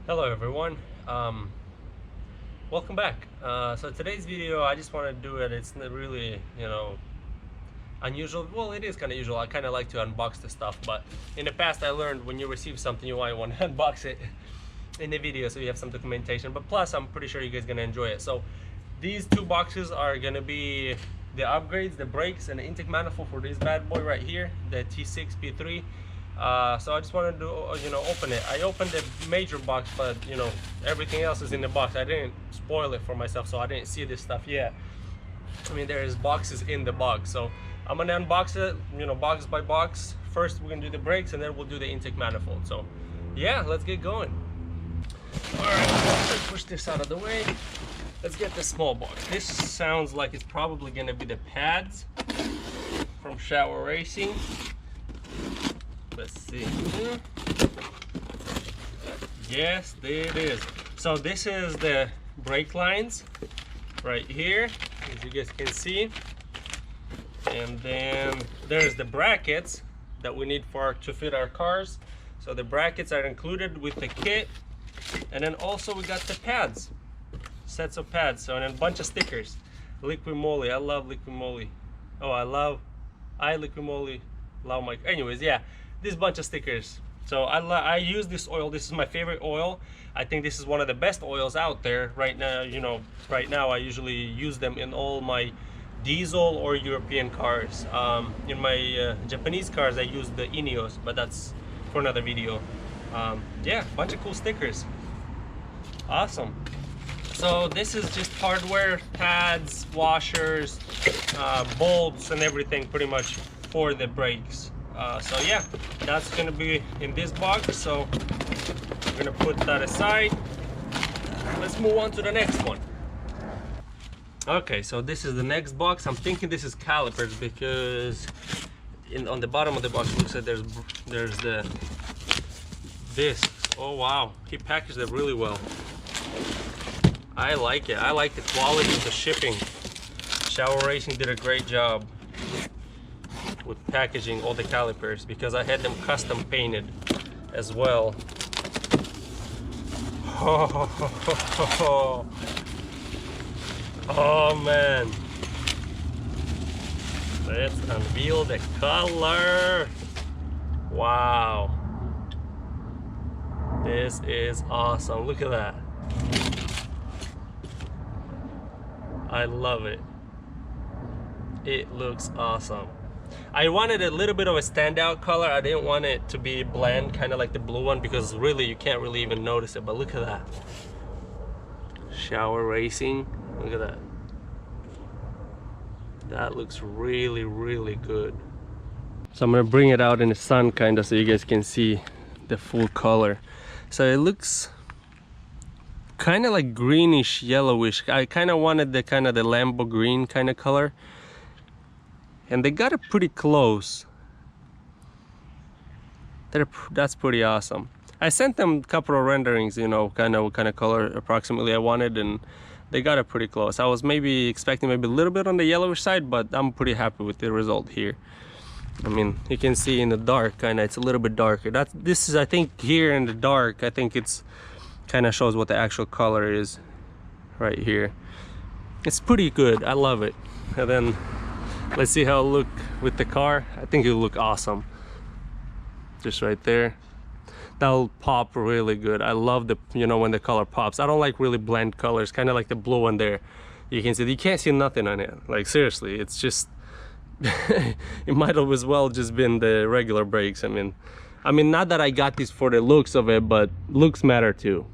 Hello everyone, welcome back. So today's video, I just want to do it. It's not really, unusual. Well, it is kind of usual. I kind of like to unbox the stuff, but in the past I learned when you receive something, you might want to unbox it in the video so you have some documentation. But plus, I'm pretty sure you guys gonna enjoy it. So these two boxes are gonna be the upgrades, the brakes, and the intake manifold for this bad boy right here, the T6 P3. So I just wanted to open it. I opened the major box, but everything else is in the box. I didn't spoil it for myself, so I didn't see this stuff yet. I mean, there is boxes in the box, so I'm gonna unbox it, box by box. First we're gonna do the brakes, and then we'll do the intake manifold. So yeah, let's get going. All right, let's push this out of the way. Let's get the small box. This sounds like it's probably gonna be the pads from Shower Racing. Let's see. Yes, there it is. So this is the brake lines right here, as you guys can see. And then there's the brackets that we need to fit our cars. So the brackets are included with the kit. And then also we got the pads, sets of pads. So, and then a bunch of stickers. Liquid moly, I love liquid moly. Oh, I liquid moly love my, anyways, yeah. This bunch of stickers. So I use this oil. This is my favorite oil. I think this is one of the best oils out there right now. Right now I usually use them in all my diesel or European cars. In my Japanese cars I use the Ineos, but that's for another video. Yeah, bunch of cool stickers. Awesome. So this is just hardware, pads, washers, bolts, and everything pretty much for the brakes. So yeah, that's gonna be in this box, so we're gonna put that aside. Let's move on to the next one. Okay, so this is the next box. I'm thinking this is calipers because on the bottom of the box it looks like there's the discs. Oh wow, he packaged it really well. I like it. I like the quality of the shipping. Shower Racing did a great job with packaging all the calipers because I had them custom painted as well. Oh man, let's unveil the color. Wow, this is awesome. Look at that. I love it. It looks awesome. I wanted a little bit of a standout color. I didn't want it to be bland, kind of like the blue one, because really you can't really even notice it. But look at that. Shower Racing. Look at that. That looks really, really good. So I'm gonna bring it out in the sun kind of so you guys can see the full color. So it looks kind of like greenish, yellowish. I kind of wanted the Lambo green kind of color. And they got it pretty close. That's pretty awesome. I sent them a couple of renderings, what kind of color approximately I wanted, and they got it pretty close. I was maybe expecting maybe a little bit on the yellowish side, but I'm pretty happy with the result here. I mean, you can see in the dark, it's a little bit darker. This is, I think, here in the dark, I think it's kind of shows what the actual color is right here. It's pretty good. I love it. And then let's see how it'll look with the car. I think it'll look awesome. Just right there. That'll pop really good. I love the, when the color pops. I don't like really bland colors, kind of like the blue one there. You can't see nothing on it. Like seriously, it's just, it might have as well just been the regular brakes. I mean, not that I got these for the looks of it, but looks matter too.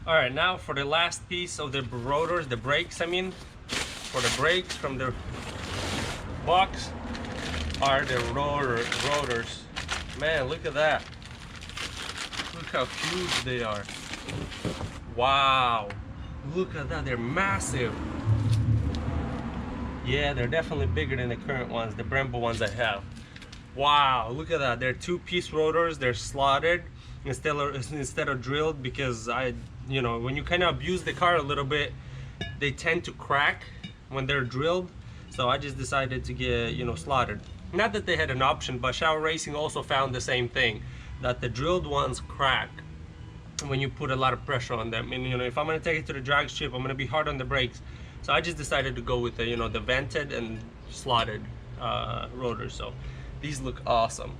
All right, now for the last piece of the rotors, the brakes, for the brakes from the box are the rotors. Man, look at that. Look how huge they are. Wow, look at that, they're massive. Yeah, they're definitely bigger than the current ones, the Brembo ones I have. Wow, look at that. They're two-piece rotors. They're slotted instead of drilled, because when you kind of abuse the car a little bit, they tend to crack when they're drilled. So I just decided to get, slotted. Not that they had an option, but Shower Racing also found the same thing, that the drilled ones crack. when you put a lot of pressure on them. And you know, if I'm gonna take it to the drag strip, I'm gonna be hard on the brakes. So I just decided to go with the, you know, the vented and slotted rotors. So these look awesome.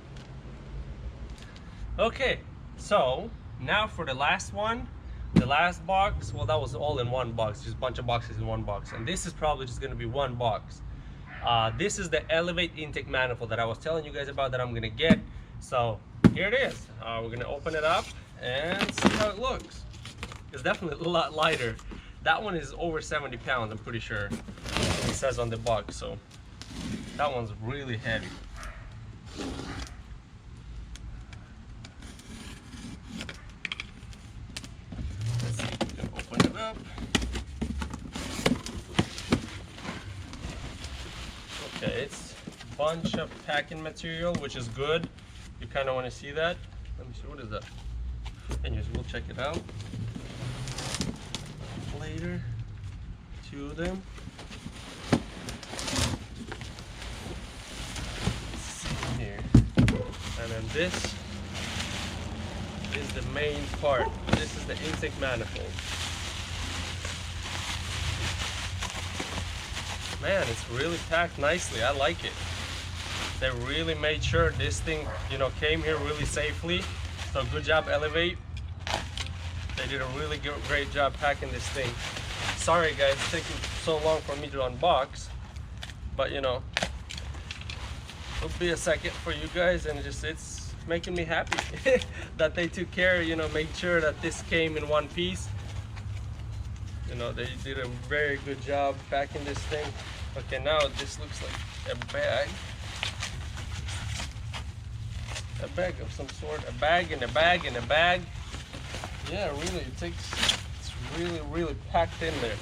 Okay, so now for the last one, the last box. Well, that was all in one box, just a bunch of boxes in one box, and this is probably just gonna be one box. This is the Elevate intake manifold that I was telling you guys about that I'm gonna get. So here it is. We're gonna open it up and see how it looks. It's definitely a lot lighter. That one is over 70 pounds, I'm pretty sure. It says on the box, so that one's really heavy. Let's see if we can open it up. Okay, it's a bunch of packing material, which is good. You kind of want to see that. Let me see, what is that? Anyways, we'll check it out later. 2 of them. Let's see here. And then this is the main part. This is the intake manifold. Man, it's really packed nicely. I like it. They really made sure this thing, you know, came here really safely. So good job, Elevate. They did a really great job packing this thing. Sorry guys, it's taking so long for me to unbox, but you know, it'll be a second for you guys, and it's making me happy that they took care, you know, made sure that this came in one piece. You know, they did a very good job packing this thing. Okay, now this looks like a bag. A bag of some sort. A bag and a bag and a bag. Yeah, really, it's really packed in there.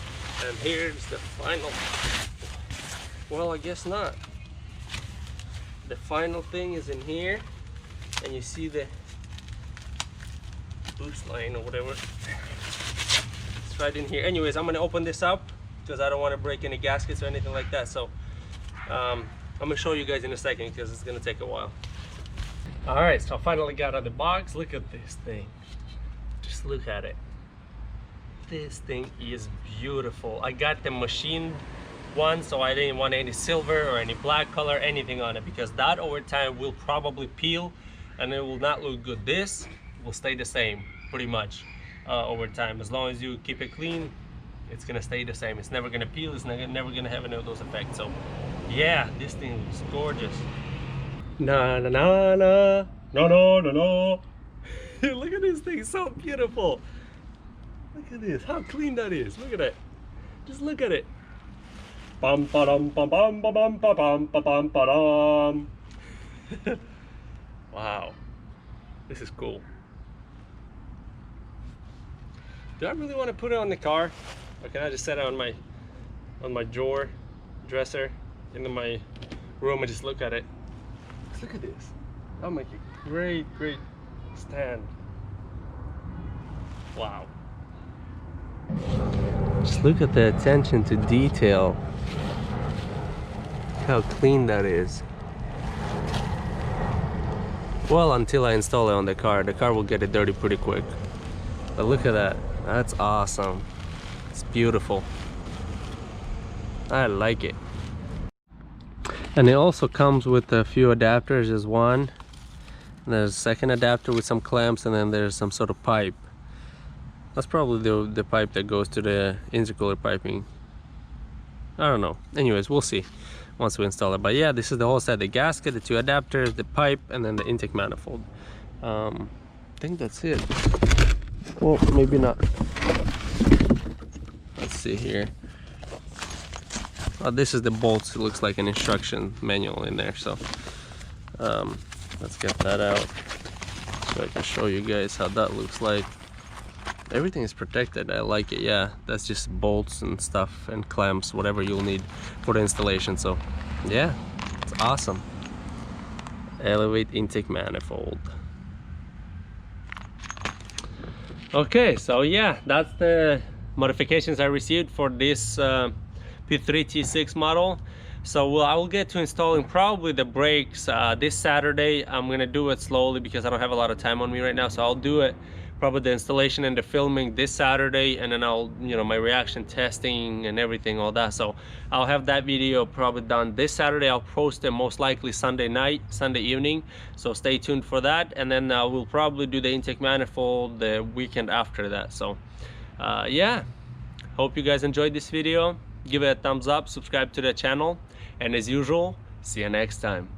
And here's the final. Well, I guess not. The final thing is in here, and you see the boost line or whatever. It's right in here. Anyways, I'm gonna open this up because I don't want to break any gaskets or anything like that. So I'm gonna show you guys in a second because it's gonna take a while. All right, so I finally got out of the box. Look at this thing. Just look at it. This thing is beautiful. I got the machined one, so I didn't want any silver or any black color, anything on it, because that over time will probably peel and it will not look good. This will stay the same pretty much over time. As long as you keep it clean, it's gonna stay the same. It's never gonna peel. It's never gonna have any of those effects. So yeah, this thing looks gorgeous. Na na na na no no no no. Look at this thing, so beautiful. Look at this, how clean that is. Look at that. Just look at it. Bum ba dum bum bum ba bum ba bum ba bum ba dum. Wow, this is cool. Do I really want to put it on the car, or can I just set it on my drawer, dresser, into my room and just look at it? Look at this. That'll make a great stand. Wow. Just look at the attention to detail. Look how clean that is. Well, until I install it on the car will get it dirty pretty quick. But look at that. That's awesome. It's beautiful. I like it. And it also comes with a few adapters. There's one, there's a second adapter with some clamps, and then there's some sort of pipe. That's probably the pipe that goes to the intercooler piping. I don't know. Anyways, we'll see once we install it. But yeah, this is the whole set: the gasket, the 2 adapters, the pipe, and then the intake manifold. I think that's it. Well, maybe not. Let's see here. This is the bolts. It looks like an instruction manual in there. So let's get that out so I can show you guys how that looks like. Everything is protected. I like it. Yeah, that's just bolts and stuff and clamps, whatever you'll need for the installation. So yeah, it's awesome. Elevate intake manifold. Okay, so yeah, that's the modifications I received for this P3 T6 model. So I will get to installing probably the brakes this Saturday. I'm gonna do it slowly because I don't have a lot of time on me right now, so I'll do it probably the installation and the filming this Saturday, and then I'll, my reaction testing and everything, all that. So I'll have that video probably done this Saturday. I'll post it most likely Sunday night, Sunday evening, so stay tuned for that. And then we'll probably do the intake manifold the weekend after that. So yeah, hope you guys enjoyed this video. Give it a thumbs up, subscribe to the channel, and as usual, see you next time.